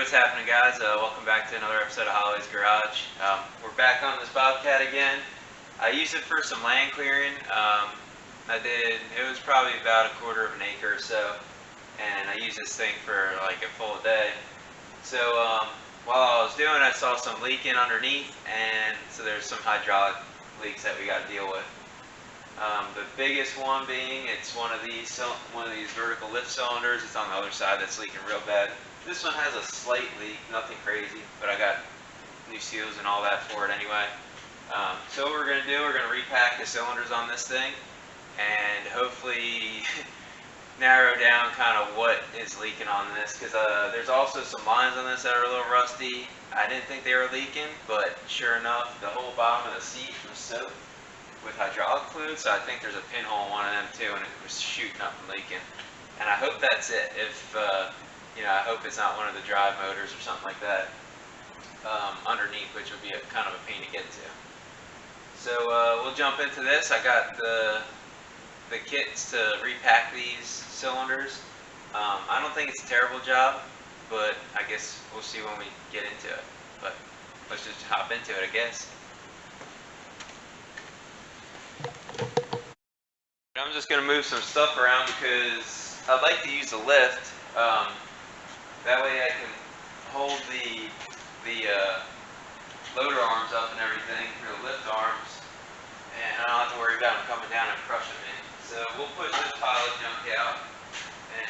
what's happening, guys? Welcome back to another episode of Holly's Garage. We're back on this Bobcat again. I used it for some land clearing. It was probably about a quarter of an acre or so, and I used this thing for like a full day. So while I was doing it, I saw some leaking underneath, and so there's some hydraulic leaks that we got to deal with. The biggest one being it's one of these vertical lift cylinders. It's on the other side that's leaking real bad. This one has a slight leak, nothing crazy, but I got new seals and all that for it anyway. So what we're going to do, we're going to repack the cylinders on this thing and hopefully narrow down kind of what is leaking on this, because there's also some lines on this that are a little rusty. I didn't think they were leaking, but sure enough, the whole bottom of the seat was soaked with hydraulic fluid, so I think there's a pinhole in one of them too, and it was shooting up and leaking. And I hope that's it. If I hope it's not one of the drive motors or something like that underneath, which would be kind of a pain to get to. So we'll jump into this. I got the kits to repack these cylinders. I don't think it's a terrible job, but I guess we'll see when we get into it. But let's just hop into it, I guess. I'm just going to move some stuff around because I like to use the lift. That way I can hold the loader arms up and everything through the lift arms, and I don't have to worry about them coming down and crushing me. So we'll push this pile of junk out, and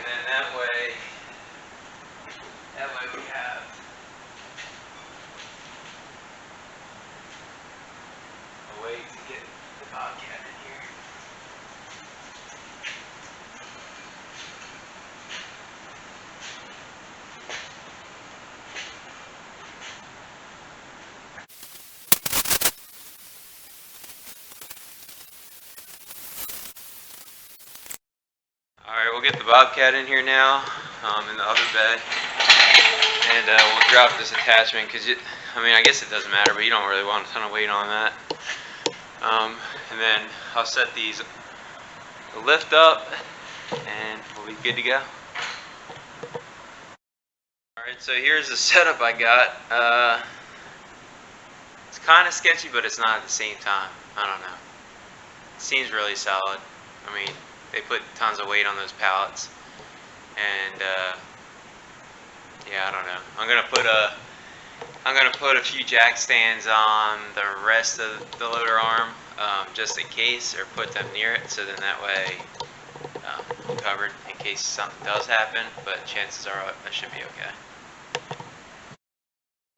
then that way we have a way to get the Bobcat in here. Alright, we'll get the Bobcat in here now, in the other bed, and we'll drop this attachment because I guess it doesn't matter, but you don't really want a ton of weight on that. And then I'll set the lift up and we'll be good to go. Alright, so here's the setup I got. It's kind of sketchy, but it's not at the same time. I don't know. It seems really solid. They put tons of weight on those pallets, and yeah, I don't know. I'm gonna put a few jack stands on the rest of the loader arm, just in case, or put them near it, so then that way I'm covered in case something does happen. But chances are I should be okay.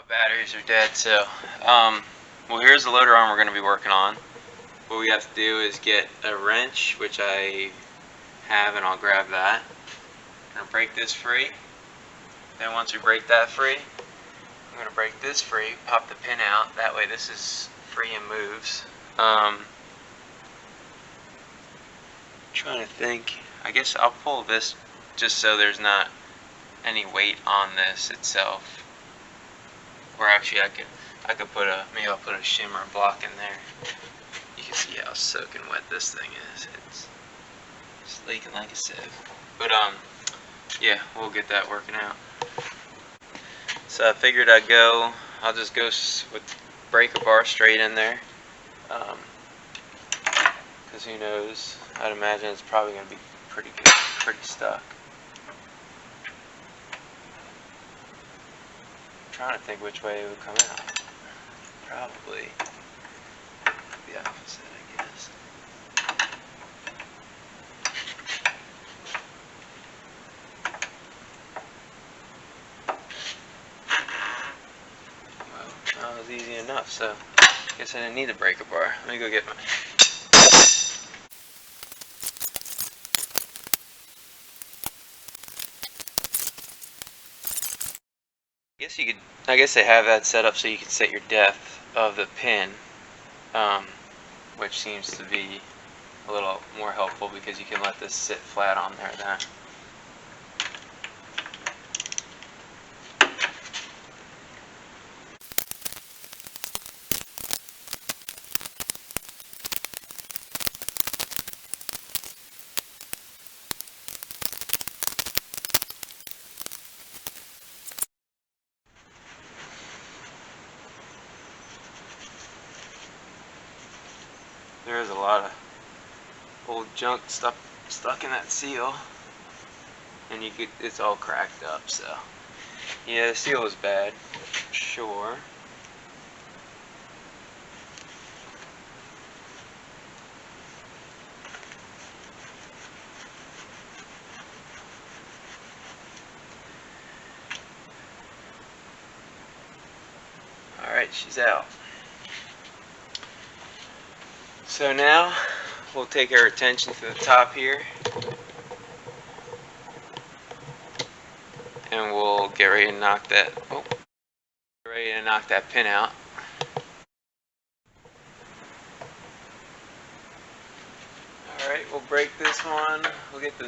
Batteries are dead, so well, here's the loader arm we're gonna be working on. What we have to do is get a wrench, which I have, and I'll grab that. I'm going to break this free. Then once we break that free, I'm going to break this free, pop the pin out. That way this is free and moves. Trying to think. I guess I'll pull this just so there's not any weight on this itself. Or actually I could put maybe I'll put a shimmer block in there. You can see how soaking wet this thing is. It's leaking like a sieve. But yeah, we'll get that working out. So I figured I'll just go with breaker bar straight in there. Because who knows? I'd imagine it's probably going to be pretty good, pretty stuck. I'm trying to think which way it would come out. Probably the opposite, I guess. Well, that was easy enough, so I guess I didn't need the breaker bar. Let me go get mine. I guess they have that set up so you can set your depth of the pin, which seems to be a little more helpful because you can let this sit flat on there then. There's a lot of old junk stuck in that seal, and it's all cracked up. So yeah, the seal was bad, for sure. Alright, she's out. So now we'll take our attention to the top here, and we'll get ready to knock that pin out. Alright, we'll break this one. We'll get the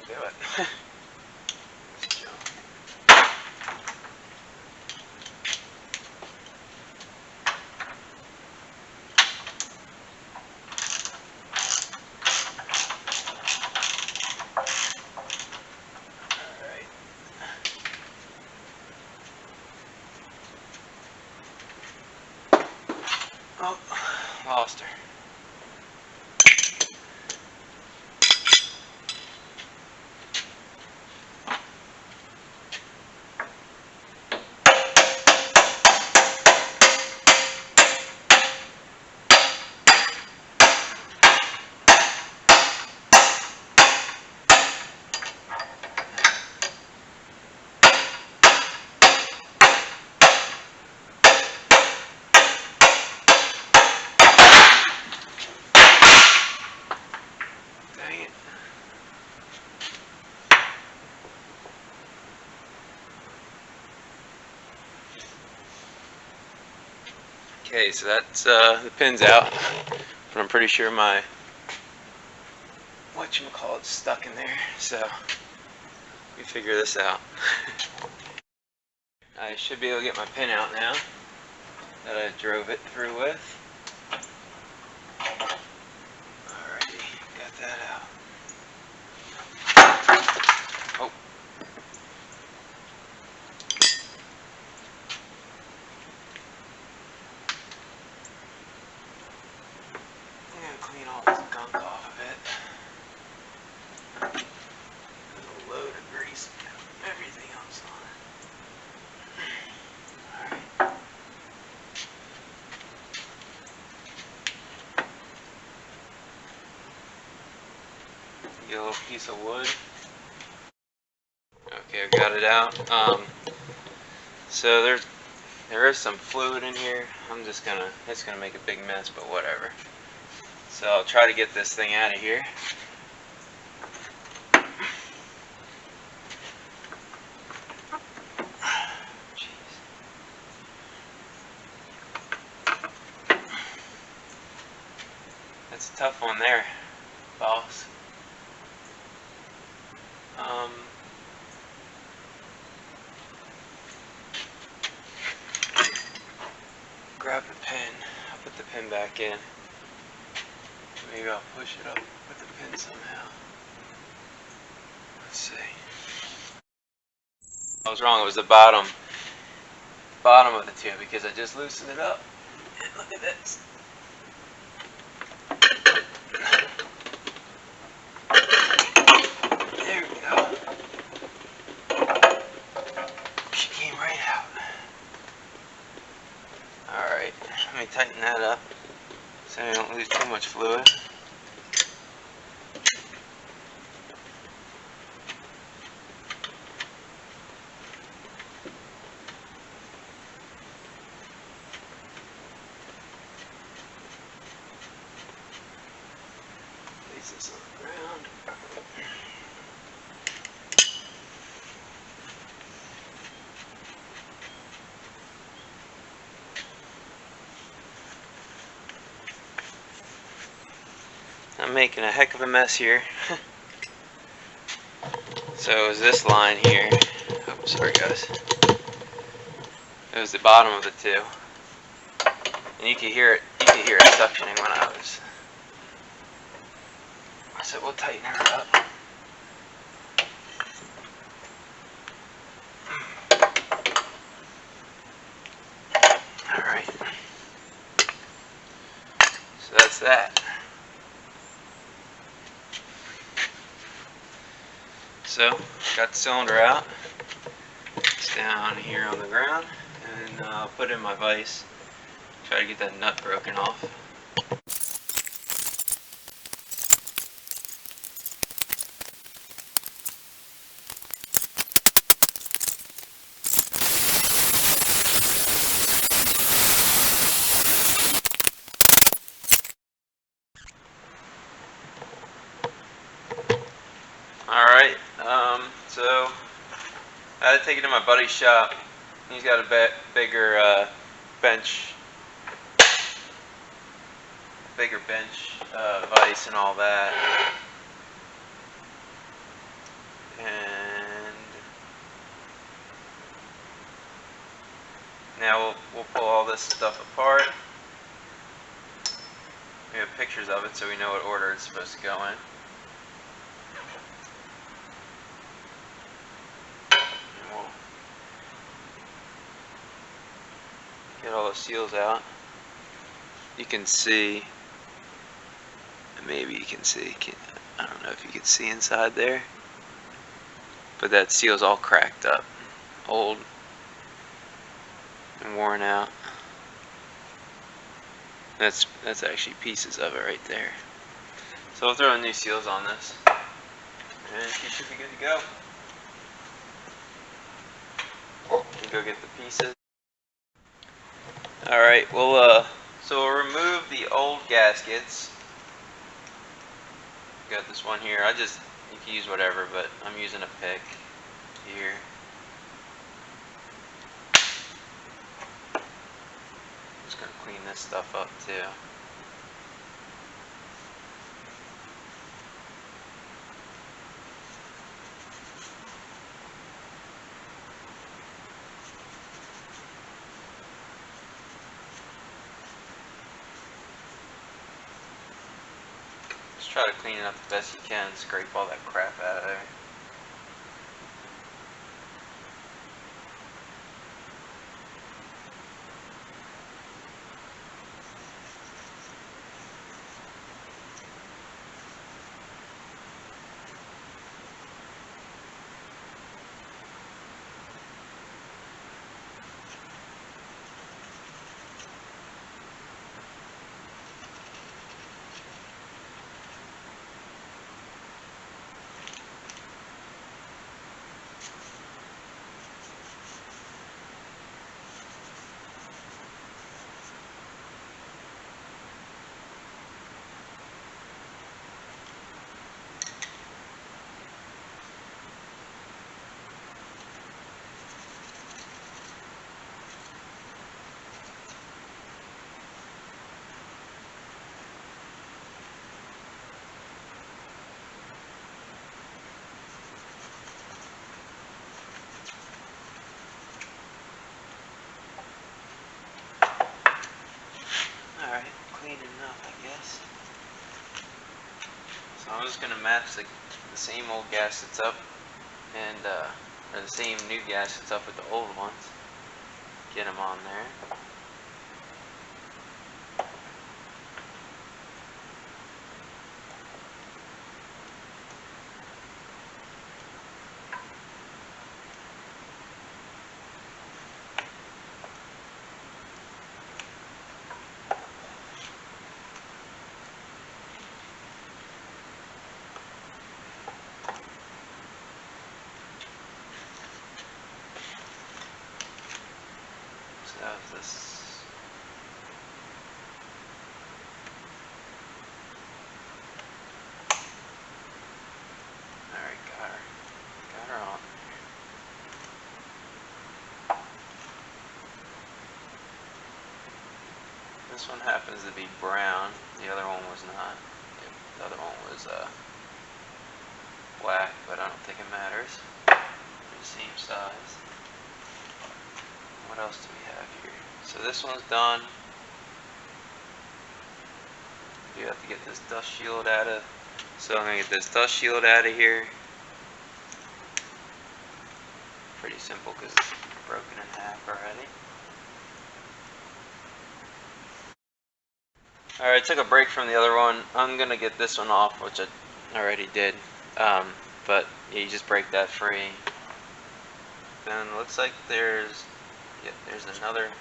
do it. Oh, lost her. Okay, so that's the pin's out, but I'm pretty sure my whatchamacallit's stuck in there, so let me figure this out. I should be able to get my pin out now that I drove it through with. Alrighty, got that out. Oh. I'm gonna clean all this gunk off of it. There's a load of grease, everything else on it. Alright. Get a little piece of wood. Okay, I've got it out. So there is some fluid in here. It's gonna make a big mess, but whatever. So I'll try to get this thing out of here. Jeez. That's a tough one there, boss. Grab the pin. I'll put the pin back in. Maybe I'll push it up with the pin somehow. Let's see. I was wrong. It was the bottom of the tube because I just loosened it up. And look at this. There we go. She came right out. Alright, let me tighten that up so I don't lose too much fluid. Place this on the ground. I'm making a heck of a mess here. So it was this line here. Oh, sorry guys. It was the bottom of the two. And you could hear it suctioning when I was. So we'll tighten her up. that's that. So, got the cylinder out. It's down here on the ground, and I'll put in my vise. Try to get that nut broken off. Alright, so I had to take it to my buddy's shop. He's got a bigger bench vise and all that. And now we'll pull all this stuff apart. We have pictures of it so we know what order it's supposed to go in. And we'll get all the seals out. You can see, maybe you can see, I don't know if you can see inside there, but that seal's all cracked up, old and worn out. That's actually pieces of it right there. So we'll throw new seals on this, and she should be good to go. We'll go get the pieces. Alright, so we'll remove the old gaskets. Got this one here. You can use whatever, but I'm using a pick here. Just gonna clean this stuff up too. Just try to clean it up the best you can, scrape all that crap out of there. Clean enough, I guess. So I'm just gonna match the same old gaskets up, and or the same new gaskets up with the old ones. Get them on there. Of this. Alright, got her on there. This one happens to be brown, the other one was not. The other one was black, but I don't think it matters. They're the same size. What else do we have here? So this one's done. You have to get this dust shield out of. So I'm gonna get this dust shield out of here. Pretty simple because it's broken in half already. Alright, I took a break from the other one. I'm gonna get this one off, which I already did. But yeah, you just break that free. Then it looks like there's another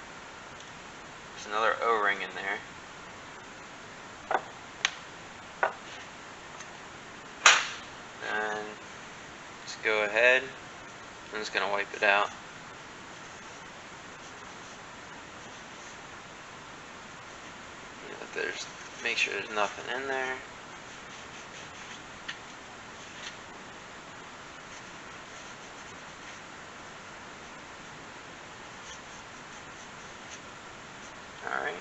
O-ring in there. And just go ahead. I'm just gonna wipe it out. Make sure there's nothing in there. Alright.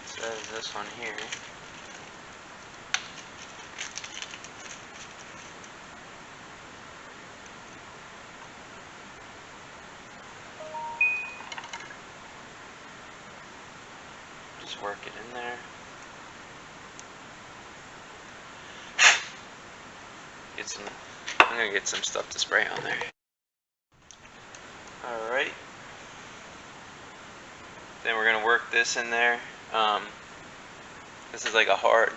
So there's this one here. Just work it in there. I'm gonna get some stuff to spray on there. Alright. Then we're gonna work this in there. This is like a hard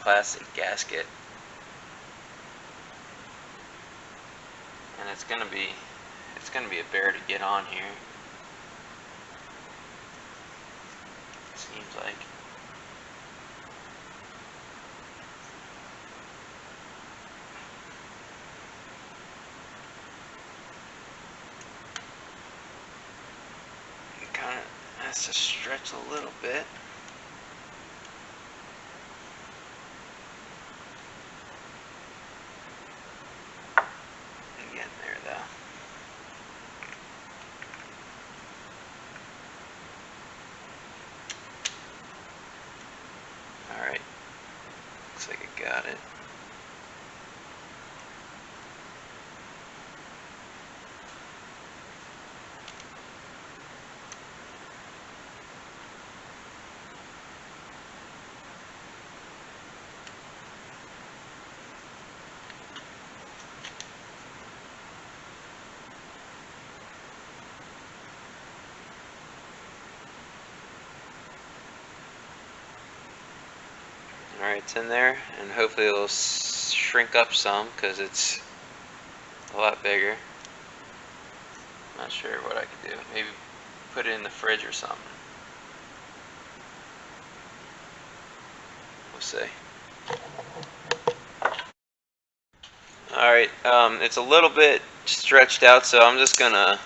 plastic gasket. And it's gonna be a bear to get on here. Seems like. It kind of has to stretch a little bit. Getting there though. Alright. Looks like I got it. Alright, it's in there, and hopefully it'll shrink up some because it's a lot bigger. Not sure what I could do. Maybe put it in the fridge or something. We'll see. Alright, it's a little bit stretched out, so I'm just gonna,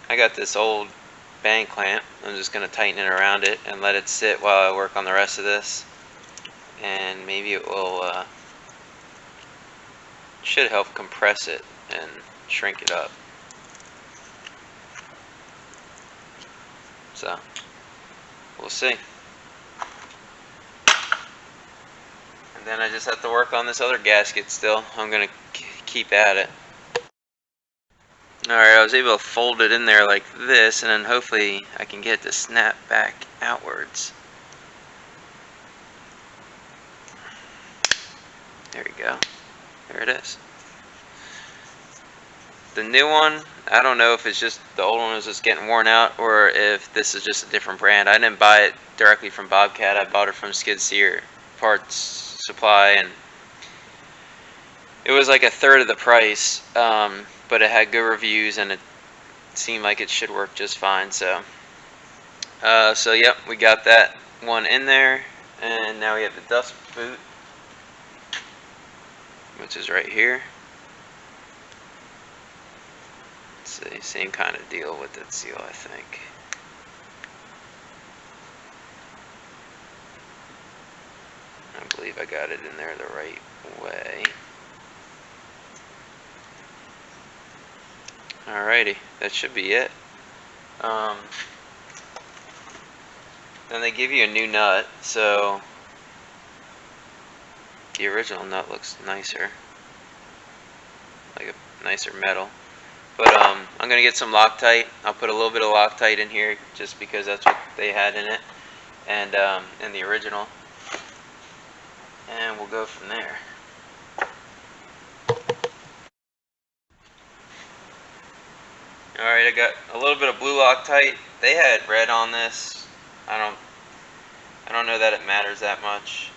I got this old band clamp. I'm just gonna tighten it around it and let it sit while I work on the rest of this. And maybe it will, should help compress it and shrink it up. So, we'll see. And then I just have to work on this other gasket still. I'm gonna keep at it. Alright, I was able to fold it in there like this, and then hopefully I can get it to snap back outwards. There we go. There it is. The new one, I don't know if it's just the old one was just getting worn out or if this is just a different brand. I didn't buy it directly from Bobcat. I bought it from Skid Steer Parts Supply, and it was like a third of the price, but it had good reviews and it seemed like it should work just fine. So yep, we got that one in there, and now we have the dust boot, which is right here. Let's see, same kind of deal with that seal, I think. I believe I got it in there the right way. Alrighty, that should be it. Then they give you a new nut, so the original nut looks nicer, like a nicer metal. But I'm gonna get some Loctite. I'll put a little bit of Loctite in here just because that's what they had in it, and in the original, and we'll go from there. Alright, I got a little bit of blue Loctite. They had red on this. I don't know that it matters that much.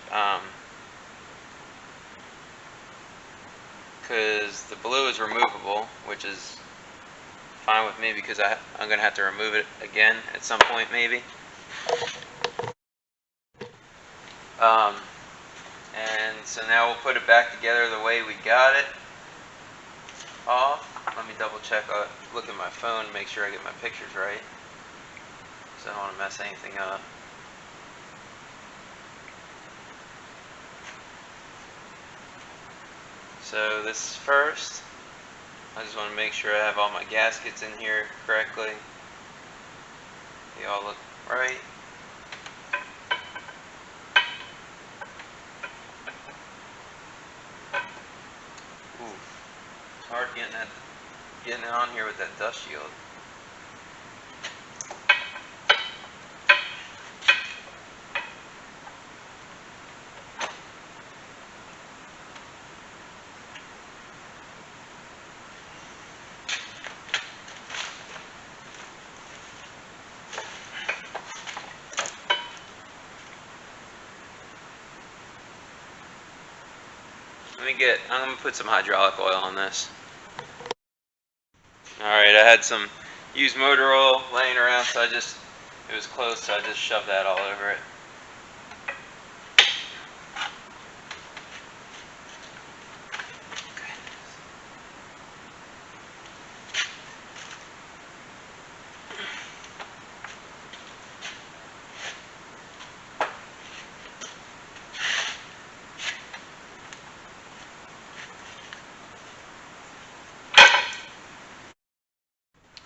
Because the blue is removable, which is fine with me because I'm going to have to remove it again at some point maybe. And so now we'll put it back together the way we got it off. Let me double check, look at my phone, make sure I get my pictures right. So I don't want to mess anything up. So this is first. I just want to make sure I have all my gaskets in here correctly. They all look right. Ooh, it's hard getting it on here with that dust shield. I'm going to put some hydraulic oil on this. Alright, I had some used motor oil laying around, so it was close, so I just shoved that all over it.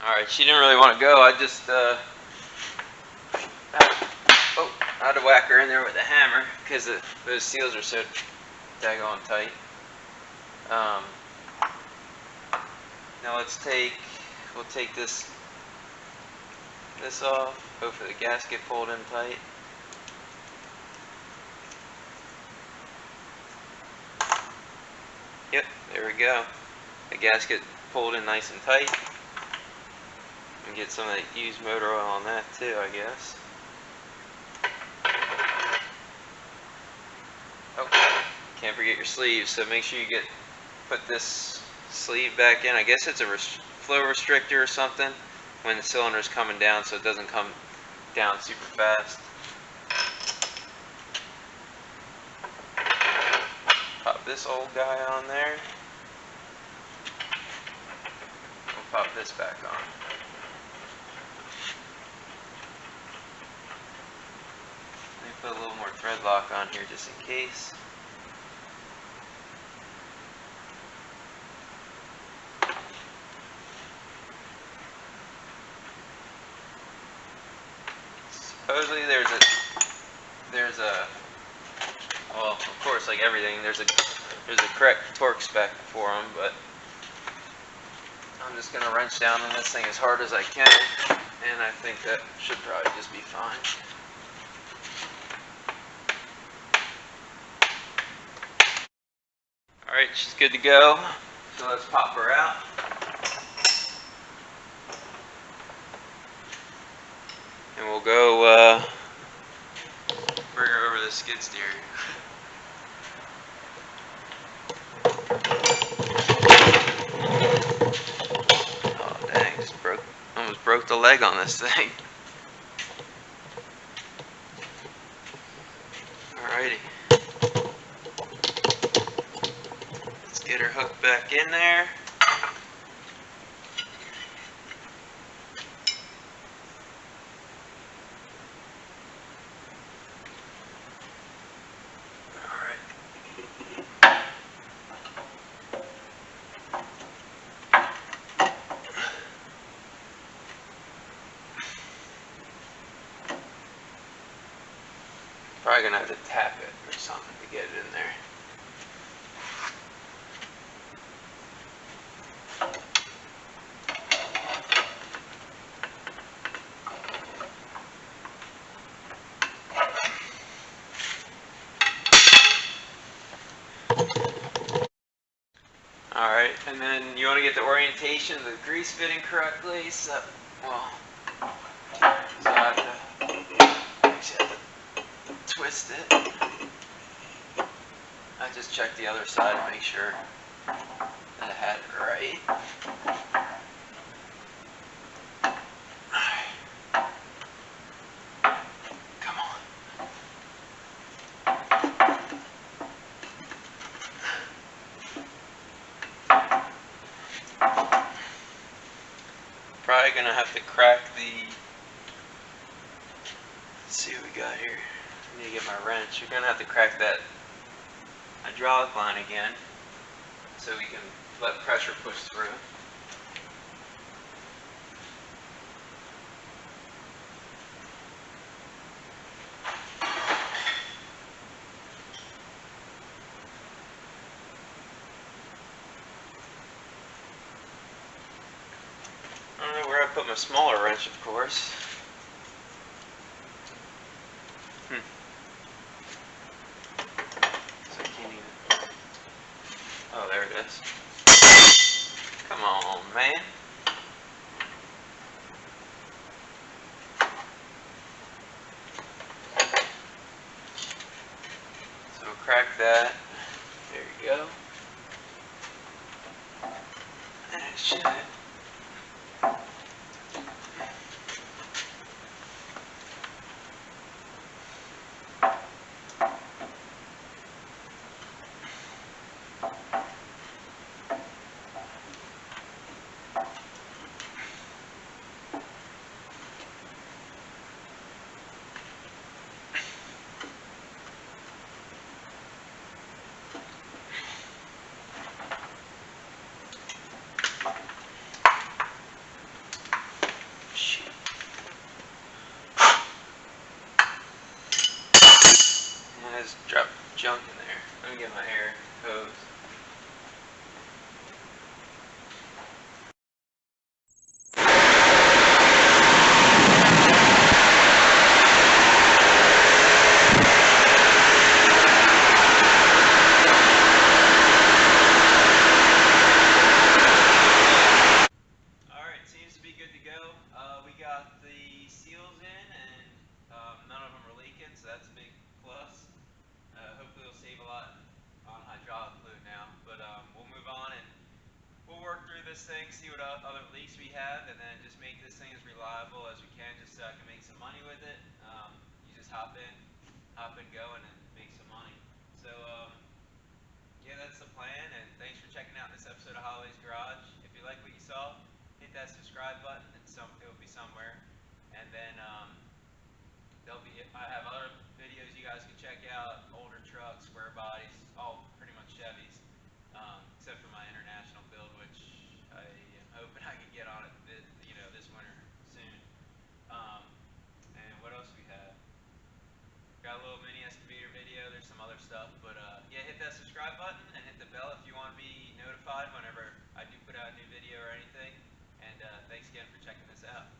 Alright, she didn't really want to go. I had to whack her in there with a hammer because those seals are so daggone tight. Now we'll take this off. Hopefully the gasket pulled in tight. Yep, there we go. The gasket pulled in nice and tight. And get some of that used motor oil on that too, I guess. Oh, can't forget your sleeves, so make sure you put this sleeve back in. I guess it's a flow restrictor or something when the cylinder's coming down, so it doesn't come down super fast. Pop this old guy on there. We'll pop this back on. Put a little more thread lock on here just in case. Supposedly well, of course, like everything, there's a correct torque spec for them, but I'm just gonna wrench down on this thing as hard as I can, and I think that should probably just be fine. Alright, she's good to go. So let's pop her out. And we'll go bring her over the skid steer. Oh dang, almost broke the leg on this thing. Alrighty. Get her hooked back in there. Probably gonna have to tap it or something to get it in there. Alright, And then you want to get the orientation of the grease fitting correctly. So, well, so I have to twist it. I just checked the other side to make sure that I had it right. Probably gonna have to crack the. Let's see what we got here. I need to get my wrench. You're gonna have to crack that hydraulic line again, so we can let pressure push through. I don't know where I put my smaller wrench, of course. So I can't even. Oh, there it is. Come on, man. So we'll crack that. There you go. And it should. There's drop junk in there. Let me get my air hose. Alright, seems to be good to go. We got the seals in and none of them are leaking, so that's a big plus. Hopefully it'll save a lot on hydraulic fluid now, but we'll move on and we'll work through this thing, see what other leaks we have, and then just make this thing as reliable as we can, just so I can make some money with it. You just hop in, go, and then make some money. So yeah, that's the plan, and thanks for checking out this episode of Holloway's Garage. If you like what you saw, hit that subscribe button. It'll be somewhere, and then I have other videos you guys can check out, older trucks, square bodies, all pretty much Chevys, except for my international build, which I am hoping I can get on it this winter soon. And what else we have? Got a little mini excavator video, there's some other stuff, but yeah, hit that subscribe button and hit the bell if you want to be notified whenever I do put out a new video or anything, and thanks again for checking this out.